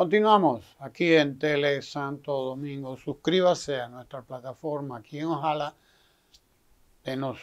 Continuamos aquí en Tele Santo Domingo. Suscríbase a nuestra plataforma aquí en Ojalá. Denos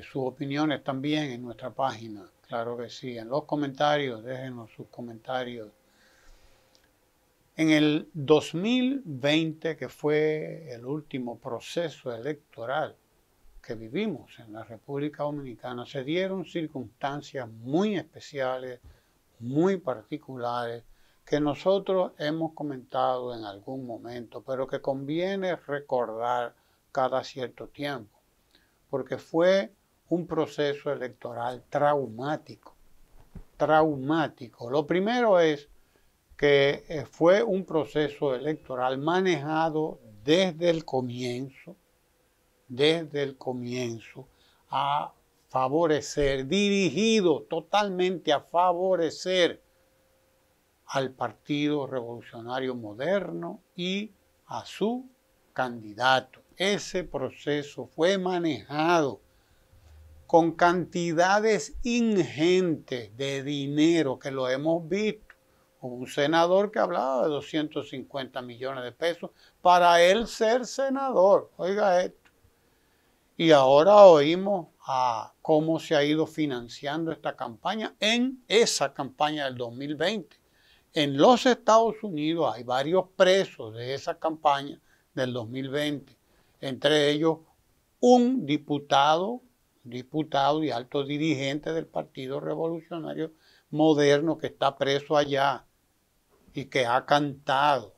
sus opiniones también en nuestra página. Claro que sí. En los comentarios, déjenos sus comentarios. En el 2020, que fue el último proceso electoral que vivimos en la República Dominicana, se dieron circunstancias muy especiales, muy particulares, que nosotros hemos comentado en algún momento, pero que conviene recordar cada cierto tiempo, porque fue un proceso electoral traumático. Lo primero es que fue un proceso electoral manejado desde el comienzo, a favorecer, dirigido totalmente a favorecer al Partido Revolucionario Moderno y a su candidato. Ese proceso fue manejado con cantidades ingentes de dinero que lo hemos visto. Hubo un senador que hablaba de 250 millones de pesos para él ser senador. Oiga esto. Y ahora oímos a cómo se ha ido financiando esta campaña en esa campaña del 2020. En los Estados Unidos hay varios presos de esa campaña del 2020, entre ellos un diputado y alto dirigente del Partido Revolucionario Moderno que está preso allá y que ha cantado.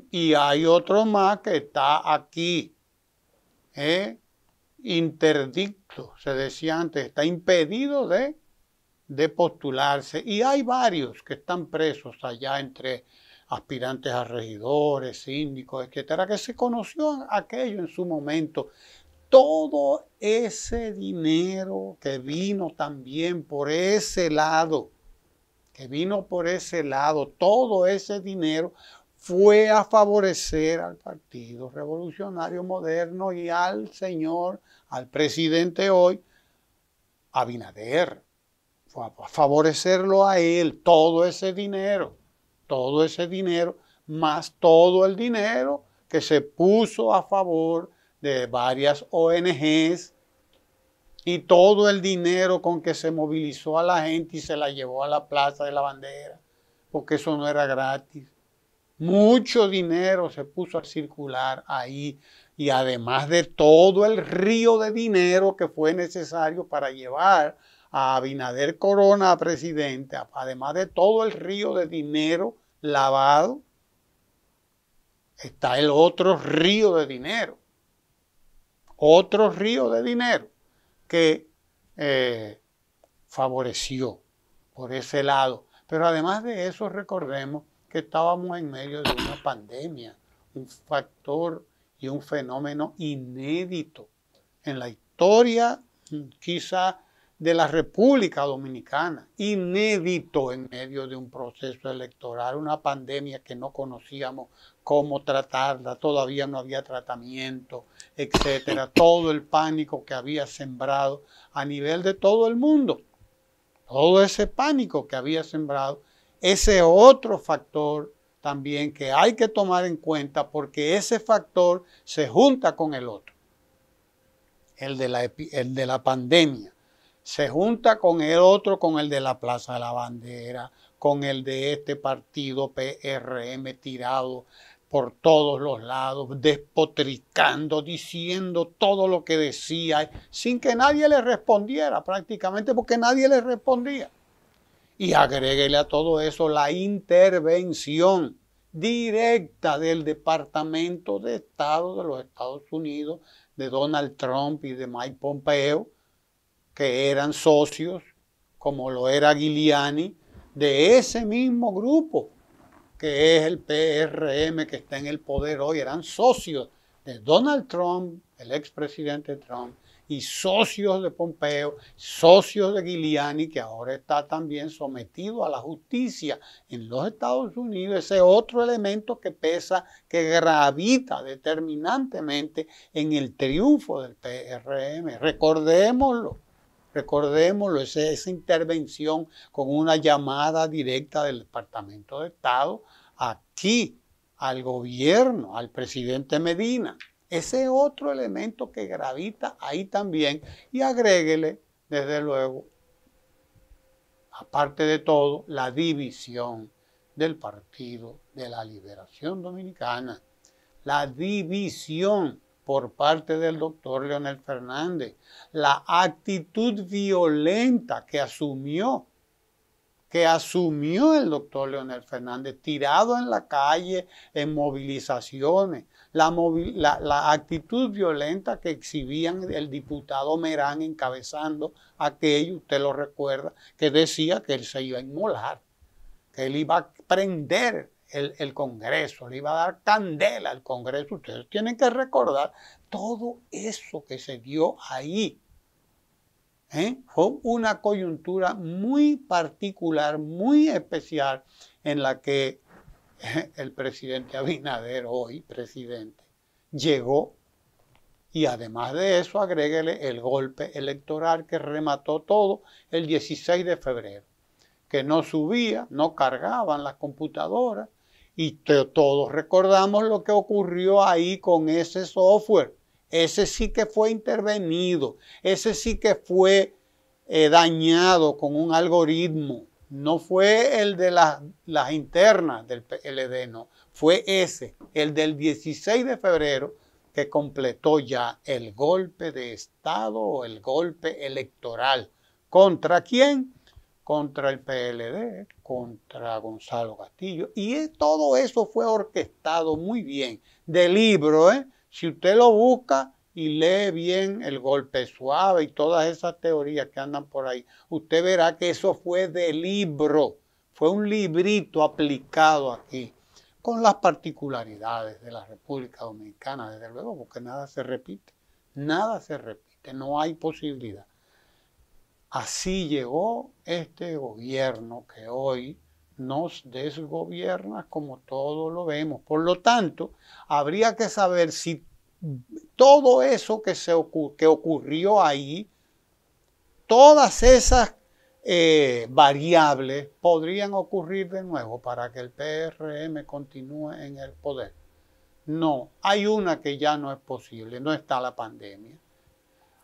Y hay otro más que está aquí, interdicto, se decía antes, está impedido de postularse, y hay varios que están presos allá entre aspirantes a regidores, síndicos, etcétera, que se conoció aquello en su momento. Todo ese dinero que vino también por ese lado, todo ese dinero fue a favorecer al Partido Revolucionario Moderno y al presidente hoy, Abinader. Fue a favorecerlo a él, todo ese dinero, más todo el dinero que se puso a favor de varias ONGs y todo el dinero con que se movilizó a la gente y se la llevó a la Plaza de la Bandera, porque eso no era gratis. Mucho dinero se puso a circular ahí, y además de todo el río de dinero que fue necesario para llevar a Abinader Corona a presidente, además de todo el río de dinero lavado, está el otro río de dinero. Que favoreció por ese lado. Pero además de eso, recordemos que estábamos en medio de una pandemia, un factor y un fenómeno inédito en la historia quizá de la República Dominicana, inédito en medio de un proceso electoral, una pandemia que no conocíamos cómo tratarla, todavía no había tratamiento, etcétera, todo el pánico que había sembrado a nivel de todo el mundo, todo ese pánico que había sembrado, ese otro factor también que hay que tomar en cuenta, porque ese factor se junta con el otro, el de la pandemia. Se junta con el otro, con el de la Plaza de la Bandera, con el de este partido PRM tirado por todos los lados, despotricando, diciendo todo lo que decía, sin que nadie le respondiera prácticamente, porque nadie le respondía. Y agréguele a todo eso la intervención directa del Departamento de Estado de los Estados Unidos, de Donald Trump y de Mike Pompeo, que eran socios, como lo era Giuliani, de ese mismo grupo, que es el PRM que está en el poder hoy. Eran socios de Donald Trump, el expresidente Trump, y socios de Pompeo, socios de Giuliani, que ahora está también sometido a la justicia en los Estados Unidos. Ese otro elemento que pesa, que gravita determinantemente en el triunfo del PRM. Recordémoslo. recordémoslo, esa intervención con una llamada directa del Departamento de Estado aquí al gobierno, al presidente Medina. Ese otro elemento que gravita ahí también, y agréguele, desde luego, aparte de todo, la división del Partido de la Liberación Dominicana. La división por parte del doctor Leonel Fernández, la actitud violenta que asumió el doctor Leonel Fernández, tirado en la calle, en movilizaciones, la actitud violenta que exhibían el diputado Merán encabezando aquello, usted lo recuerda, que decía que él se iba a inmolar, que él iba a prender el Congreso, le iba a dar candela al Congreso. Ustedes tienen que recordar todo eso que se dio ahí. Fue una coyuntura muy particular, muy especial, en la que el presidente Abinader, hoy presidente, llegó, y además de eso agréguele el golpe electoral que remató todo el 16 de febrero, que no subía, no cargaban las computadoras, y todos recordamos lo que ocurrió ahí con ese software. Ese sí que fue intervenido, ese sí que fue dañado con un algoritmo. No fue el de las internas del PLD, no. Fue ese, el del 16 de febrero, que completó ya el golpe de Estado o el golpe electoral. ¿Contra quién? Contra el PLD, contra Gonzalo Castillo. Y todo eso fue orquestado muy bien, de libro, Si usted lo busca y lee bien El golpe suave y todas esas teorías que andan por ahí, usted verá que eso fue de libro, fue un librito aplicado aquí, con las particularidades de la República Dominicana, desde luego, porque nada se repite, no hay posibilidad. Así llegó este gobierno que hoy nos desgobierna como todos lo vemos. Por lo tanto, habría que saber si todo eso que ocurrió ahí, todas esas variables podrían ocurrir de nuevo para que el PRM continúe en el poder. No, hay una que ya no es posible, no está la pandemia.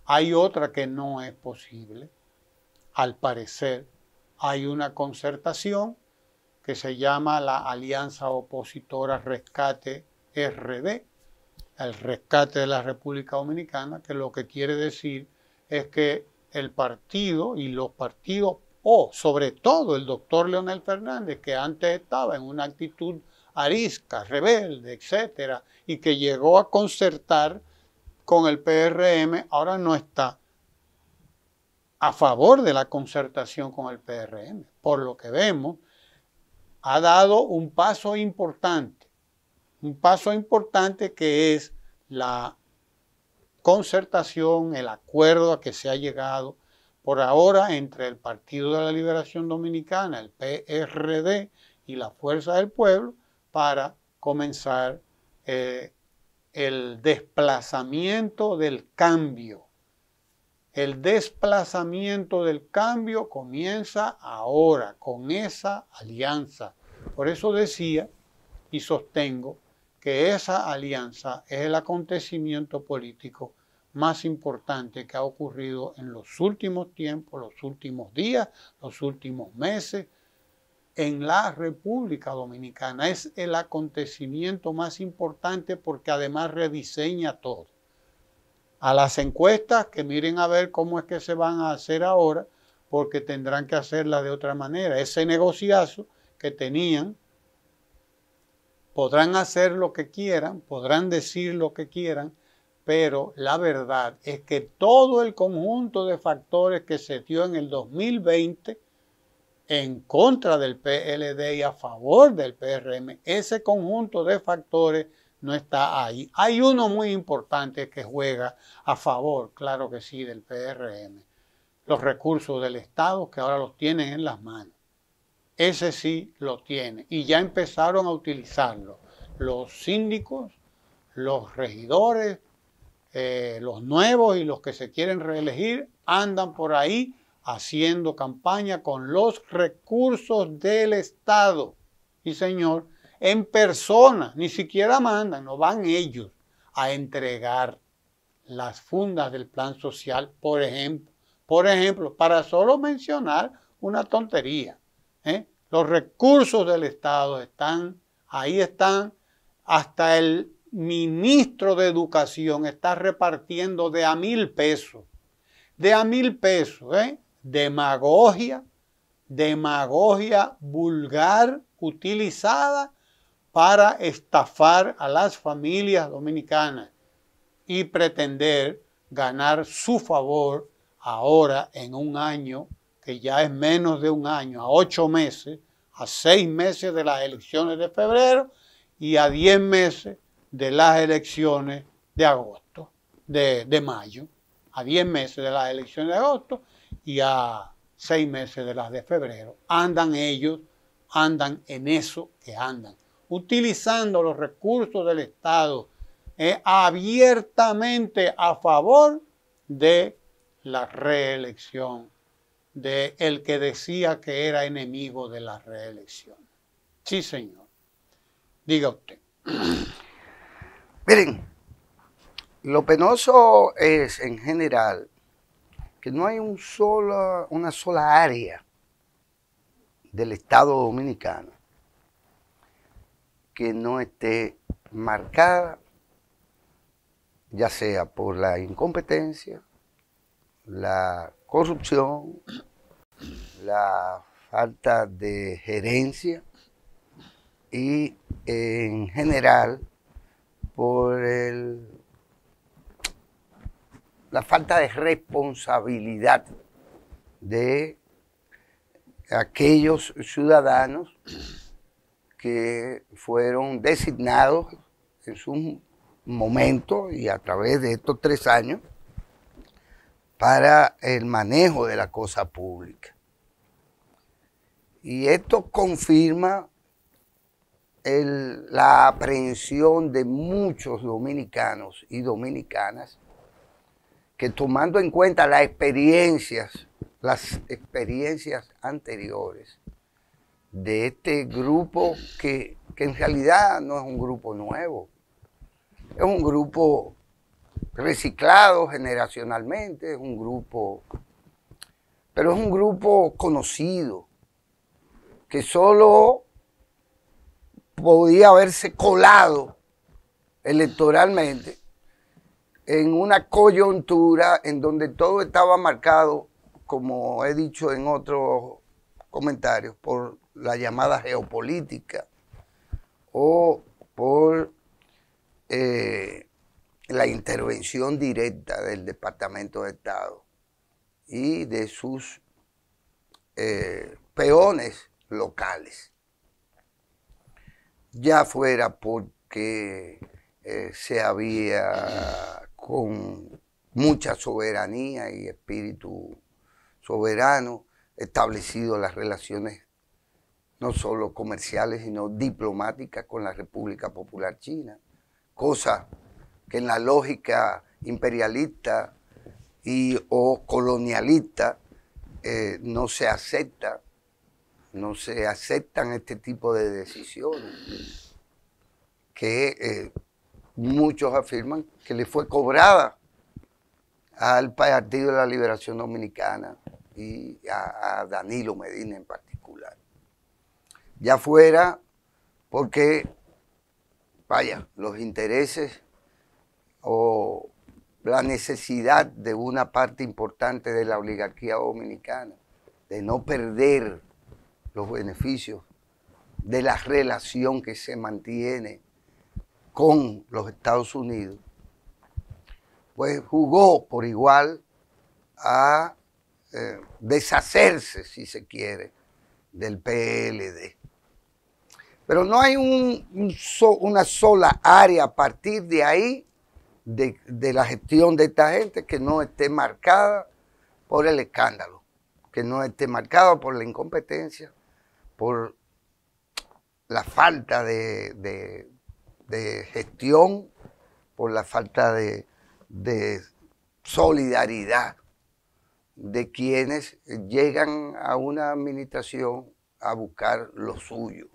Hay otra que no es posible. Al parecer, hay una concertación que se llama la Alianza Opositora Rescate RD, el rescate de la República Dominicana, que lo que quiere decir es que el partido y los partidos, sobre todo el doctor Leonel Fernández, que antes estaba en una actitud arisca, rebelde, etcétera, y que llegó a concertar con el PRM, ahora no está a favor de la concertación con el PRM. Por lo que vemos, ha dado un paso importante que es la concertación, el acuerdo a que se ha llegado por ahora entre el Partido de la Liberación Dominicana, el PRD y la Fuerza del Pueblo para comenzar el desplazamiento del cambio. El desplazamiento del cambio comienza ahora con esa alianza. Por eso decía y sostengo que esa alianza es el acontecimiento político más importante que ha ocurrido en los últimos tiempos, los últimos días, los últimos meses en la República Dominicana. Es el acontecimiento más importante porque además rediseña todo. A las encuestas, que miren a ver cómo es que se van a hacer ahora, porque tendrán que hacerlas de otra manera. Ese negociazo que tenían, podrán hacer lo que quieran, podrán decir lo que quieran, pero la verdad es que todo el conjunto de factores que se dio en el 2020 en contra del PLD y a favor del PRM, ese conjunto de factores no está ahí. Hay uno muy importante que juega a favor, claro que sí, del PRM. Los recursos del Estado que ahora los tienen en las manos. Ese sí lo tiene y ya empezaron a utilizarlo. Los síndicos, los regidores, los nuevos y los que se quieren reelegir andan por ahí haciendo campaña con los recursos del Estado. Y señor, en persona, ni siquiera mandan, no van ellos a entregar las fundas del plan social, por ejemplo, para solo mencionar una tontería. Los recursos del Estado están, ahí están, hasta el ministro de Educación está repartiendo de a 1,000 pesos. De a 1,000 pesos, demagogia vulgar utilizada para estafar a las familias dominicanas y pretender ganar su favor ahora en un año, que ya es menos de un año, a 8 meses, a 6 meses de las elecciones de febrero y a 10 meses de las elecciones de agosto, de mayo, a 10 meses de las elecciones de agosto y a 6 meses de las de febrero. Andan en eso que andan, utilizando los recursos del Estado abiertamente a favor de la reelección de el que decía que era enemigo de la reelección. Sí, señor. Diga usted. Miren, lo penoso es en general que no hay una sola área del Estado dominicano que no esté marcada, ya sea por la incompetencia, la corrupción, la falta de gerencia y en general por la falta de responsabilidad de aquellos ciudadanos que fueron designados en su momento y a través de estos 3 años para el manejo de la cosa pública. Y esto confirma la aprehensión de muchos dominicanos y dominicanas que, tomando en cuenta las experiencias anteriores de este grupo que en realidad no es un grupo nuevo, es un grupo reciclado generacionalmente, pero es un grupo conocido, que solo podía haberse colado electoralmente en una coyuntura en donde todo estaba marcado, como he dicho en otros comentarios, por la llamada geopolítica o por la intervención directa del Departamento de Estado y de sus peones locales. Ya fuera porque se había con mucha soberanía y espíritu soberano establecido las relaciones no solo comerciales, sino diplomáticas con la República Popular China, cosa que en la lógica imperialista o colonialista no se acepta. No se aceptan este tipo de decisiones que muchos afirman que le fue cobrada al Partido de la Liberación Dominicana y a Danilo Medina en particular. Ya fuera porque, vaya, los intereses o la necesidad de una parte importante de la oligarquía dominicana de no perder los beneficios de la relación que se mantiene con los Estados Unidos, pues jugó por igual a deshacerse, si se quiere, del PLD. Pero no hay una sola área a partir de ahí, de la gestión de esta gente, que no esté marcada por el escándalo, que no esté marcada por la incompetencia, por la falta de gestión, por la falta de de solidaridad de quienes llegan a una administración a buscar lo suyo.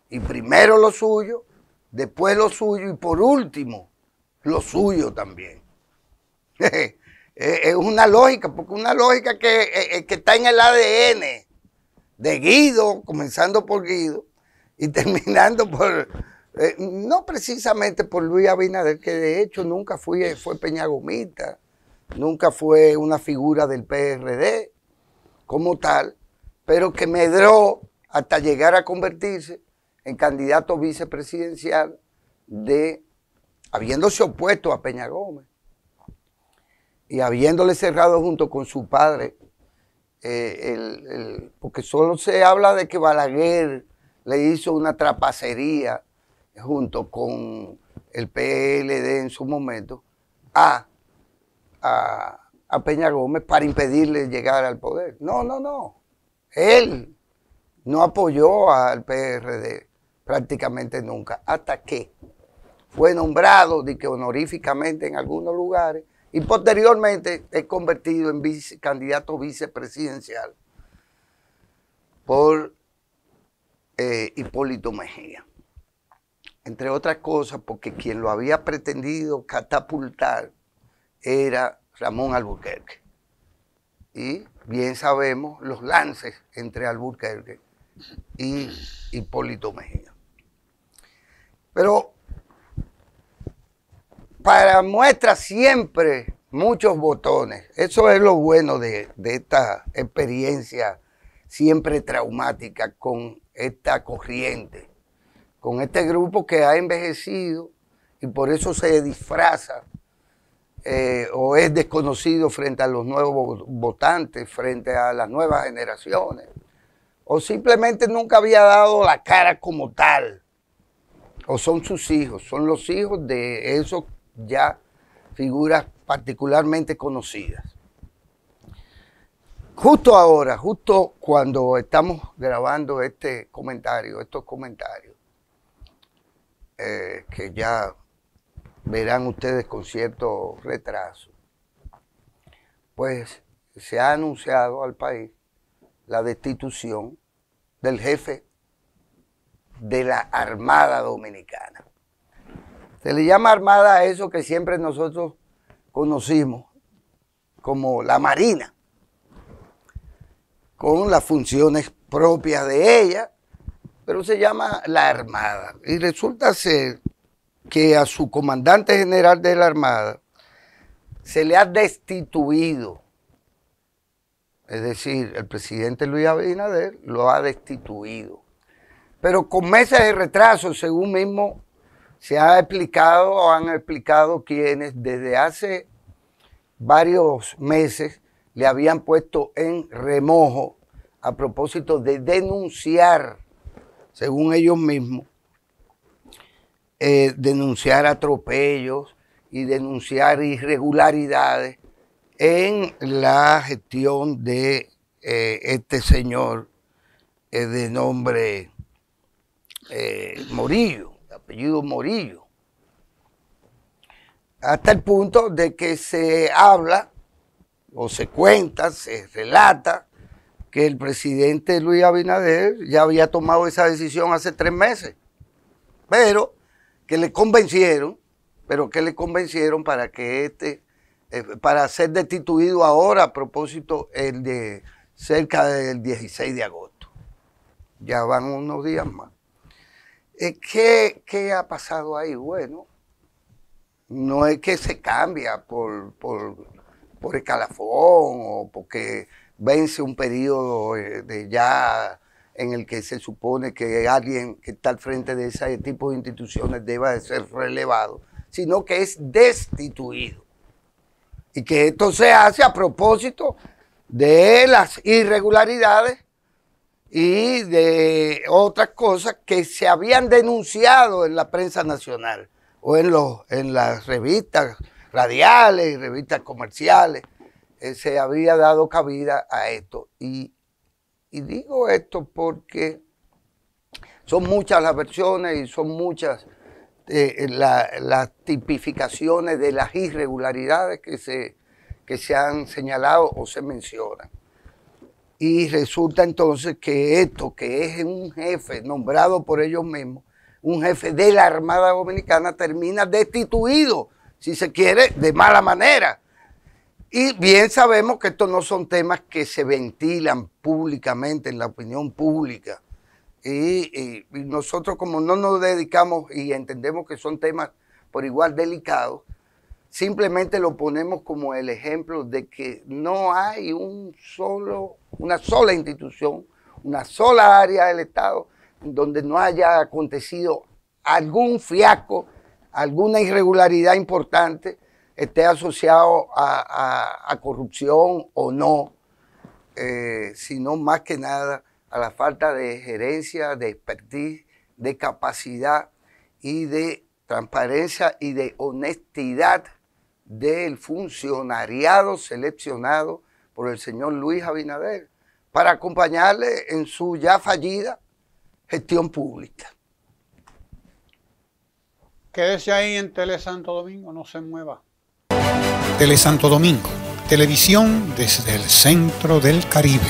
Y primero lo suyo, después lo suyo y por último lo suyo también. Es una lógica, porque una lógica que está en el ADN de Guido, comenzando por Guido y terminando por, no precisamente por Luis Abinader, que de hecho nunca fue peñagomista, nunca fue una figura del PRD como tal, pero que medró hasta llegar a convertirse en candidato vicepresidencial habiéndose opuesto a Peña Gómez y habiéndole cerrado junto con su padre, porque solo se habla de que Balaguer le hizo una trapacería junto con el PLD en su momento a Peña Gómez para impedirle llegar al poder. No. Él no apoyó al PRD prácticamente nunca, hasta que fue nombrado honoríficamente en algunos lugares y posteriormente es convertido en candidato vicepresidencial por Hipólito Mejía. Entre otras cosas, porque quien lo había pretendido catapultar era Ramón Alburquerque. Y bien sabemos los lances entre Alburquerque y Hipólito Mejía. Pero para muestra siempre muchos botones. Eso es lo bueno de esta experiencia siempre traumática con esta corriente, con este grupo que ha envejecido y por eso se disfraza o es desconocido frente a los nuevos votantes, frente a las nuevas generaciones, o simplemente nunca había dado la cara como tal, o son sus hijos, son los hijos de esos ya figuras particularmente conocidas. Justo ahora, justo cuando estamos grabando estos comentarios, que ya verán ustedes con cierto retraso, pues se ha anunciado al país la destitución del jefe de la Armada Dominicana. Se le llama Armada a eso que siempre nosotros conocimos como la Marina, con las funciones propias de ella, pero se llama la Armada. Y resulta ser que a su comandante general de la Armada se le ha destituido. Es decir, el presidente Luis Abinader lo ha destituido. Pero con meses de retraso, según mismo se ha explicado o han explicado quienes desde hace varios meses le habían puesto en remojo a propósito de denunciar, según ellos mismos, denunciar atropellos y denunciar irregularidades en la gestión de este señor de nombre Morillo, de apellido Morillo. Hasta el punto de que se habla o se cuenta, se relata que el presidente Luis Abinader ya había tomado esa decisión hace 3 meses, pero que le convencieron para que para ser destituido ahora a propósito cerca del 16 de agosto. Ya van unos días más. ¿Qué ha pasado ahí? Bueno, no es que se cambia por escalafón o porque vence un periodo ya en el que se supone que alguien que está al frente de ese tipo de instituciones deba de ser relevado, sino que es destituido. Y que esto se hace a propósito de las irregularidades y de otras cosas que se habían denunciado en la prensa nacional o en las revistas radiales y revistas comerciales. Se había dado cabida a esto. Y digo esto porque son muchas las versiones y son muchas las tipificaciones de las irregularidades que se han señalado o se mencionan. Y resulta entonces que esto, que es un jefe nombrado por ellos mismos, un jefe de la Armada Dominicana, termina destituido, si se quiere, de mala manera. Y bien sabemos que estos no son temas que se ventilan públicamente en la opinión pública. Y nosotros, como no nos dedicamos y entendemos que son temas por igual delicados, simplemente lo ponemos como el ejemplo de que no hay una sola institución, una sola área del Estado donde no haya acontecido algún fiasco, alguna irregularidad importante, esté asociado a corrupción o no, sino más que nada a la falta de gerencia, de expertise, de capacidad y de transparencia y de honestidad del funcionariado seleccionado por el señor Luis Abinader para acompañarle en su ya fallida gestión pública. Quédese ahí en Tele Santo Domingo, no se mueva. Tele Santo Domingo, televisión desde el centro del Caribe.